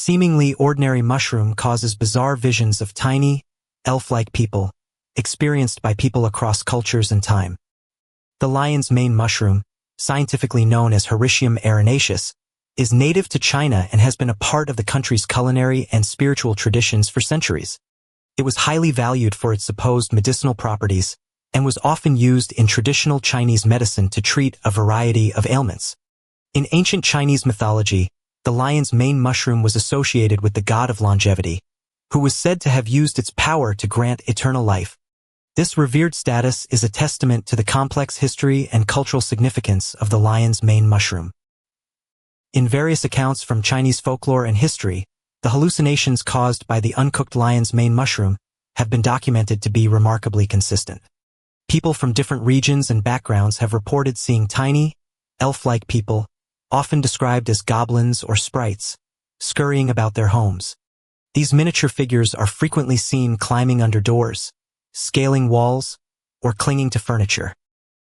seemingly ordinary mushroom causes bizarre visions of tiny, elf-like people, experienced by people across cultures and time. The lion's mane mushroom, scientifically known as Hericium arenaceus, is native to China and has been a part of the country's culinary and spiritual traditions for centuries. It was highly valued for its supposed medicinal properties and was often used in traditional Chinese medicine to treat a variety of ailments. In ancient Chinese mythology, the lion's mane mushroom was associated with the god of longevity, who was said to have used its power to grant eternal life. This revered status is a testament to the complex history and cultural significance of the lion's mane mushroom. In various accounts from Chinese folklore and history, the hallucinations caused by the uncooked lion's mane mushroom have been documented to be remarkably consistent. People from different regions and backgrounds have reported seeing tiny, elf-like people, often described as goblins or sprites, scurrying about their homes. These miniature figures are frequently seen climbing under doors, scaling walls, or clinging to furniture.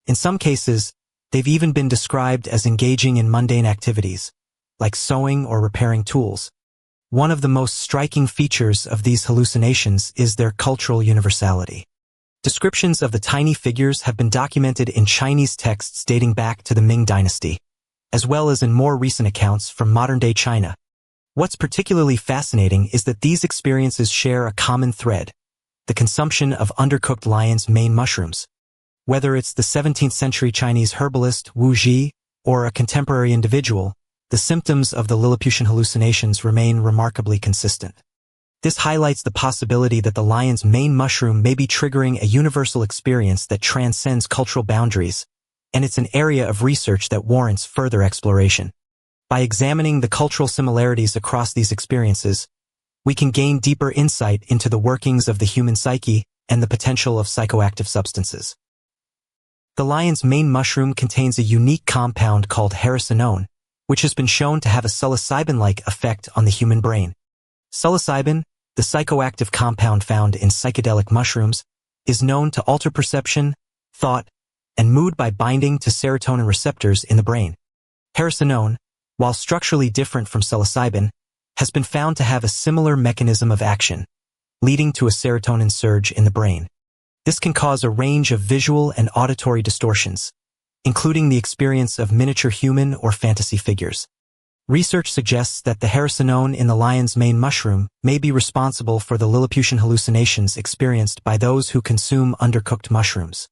In some cases, they've even been described as engaging in mundane activities, like sewing or repairing tools. One of the most striking features of these hallucinations is their cultural universality. Descriptions of the tiny figures have been documented in Chinese texts dating back to the Ming Dynasty, as well as in more recent accounts from modern-day China. What's particularly fascinating is that these experiences share a common thread: the consumption of undercooked lion's mane mushrooms. Whether it's the 17th-century Chinese herbalist Wu Ji or a contemporary individual, the symptoms of the Lilliputian hallucinations remain remarkably consistent. This highlights the possibility that the lion's mane mushroom may be triggering a universal experience that transcends cultural boundaries, and it's an area of research that warrants further exploration. By examining the cultural similarities across these experiences, we can gain deeper insight into the workings of the human psyche and the potential of psychoactive substances. The lion's mane mushroom contains a unique compound called hallucinone, which has been shown to have a psilocybin-like effect on the human brain. Psilocybin, the psychoactive compound found in psychedelic mushrooms, is known to alter perception, thought, and mood by binding to serotonin receptors in the brain. Hallucinone, while structurally different from psilocybin, has been found to have a similar mechanism of action, leading to a serotonin surge in the brain. This can cause a range of visual and auditory distortions, including the experience of miniature human or fantasy figures. Research suggests that the hallucinone in the lion's mane mushroom may be responsible for the Lilliputian hallucinations experienced by those who consume undercooked mushrooms.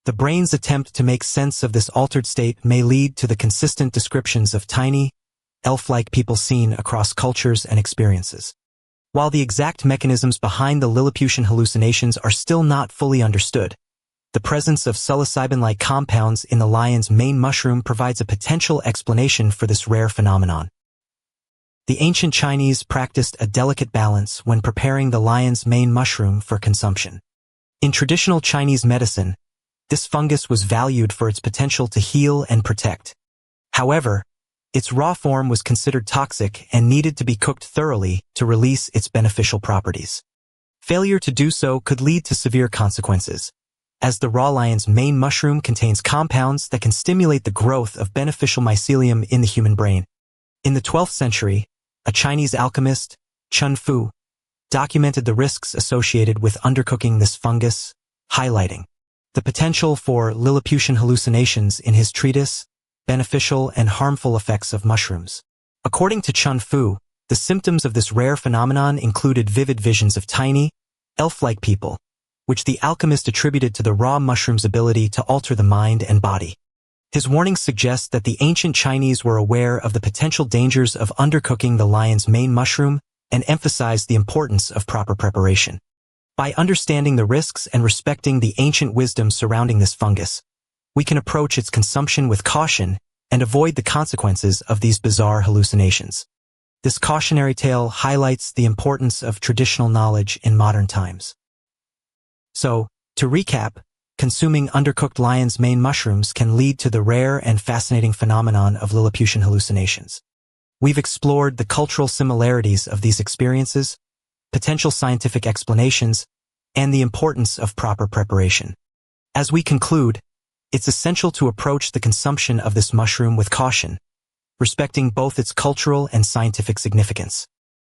The brain's attempt to make sense of this altered state may lead to the consistent descriptions of tiny, elf-like people seen across cultures and experiences. While the exact mechanisms behind the Lilliputian hallucinations are still not fully understood, the presence of psilocybin-like compounds in the lion's mane mushroom provides a potential explanation for this rare phenomenon. The ancient Chinese practiced a delicate balance when preparing the lion's mane mushroom for consumption. In traditional Chinese medicine, this fungus was valued for its potential to heal and protect. However, its raw form was considered toxic and needed to be cooked thoroughly to release its beneficial properties. Failure to do so could lead to severe consequences, as the raw lion's mane mushroom contains compounds that can stimulate the growth of beneficial mycelium in the human brain. In the 12th century, a Chinese alchemist, Chun Fu, documented the risks associated with undercooking this fungus, highlighting the potential for Lilliputian hallucinations in his treatise, Beneficial and Harmful Effects of Mushrooms. According to Chun Fu, the symptoms of this rare phenomenon included vivid visions of tiny, elf-like people, which the alchemist attributed to the raw mushroom's ability to alter the mind and body. His warnings suggest that the ancient Chinese were aware of the potential dangers of undercooking the lion's mane mushroom and emphasized the importance of proper preparation. By understanding the risks and respecting the ancient wisdom surrounding this fungus, we can approach its consumption with caution and avoid the consequences of these bizarre hallucinations. This cautionary tale highlights the importance of traditional knowledge in modern times. So, to recap, consuming undercooked lion's mane mushrooms can lead to the rare and fascinating phenomenon of Lilliputian hallucinations. We've explored the cultural similarities of these experiences, potential scientific explanations, and the importance of proper preparation. As we conclude, it's essential to approach the consumption of this mushroom with caution, respecting both its cultural and scientific significance.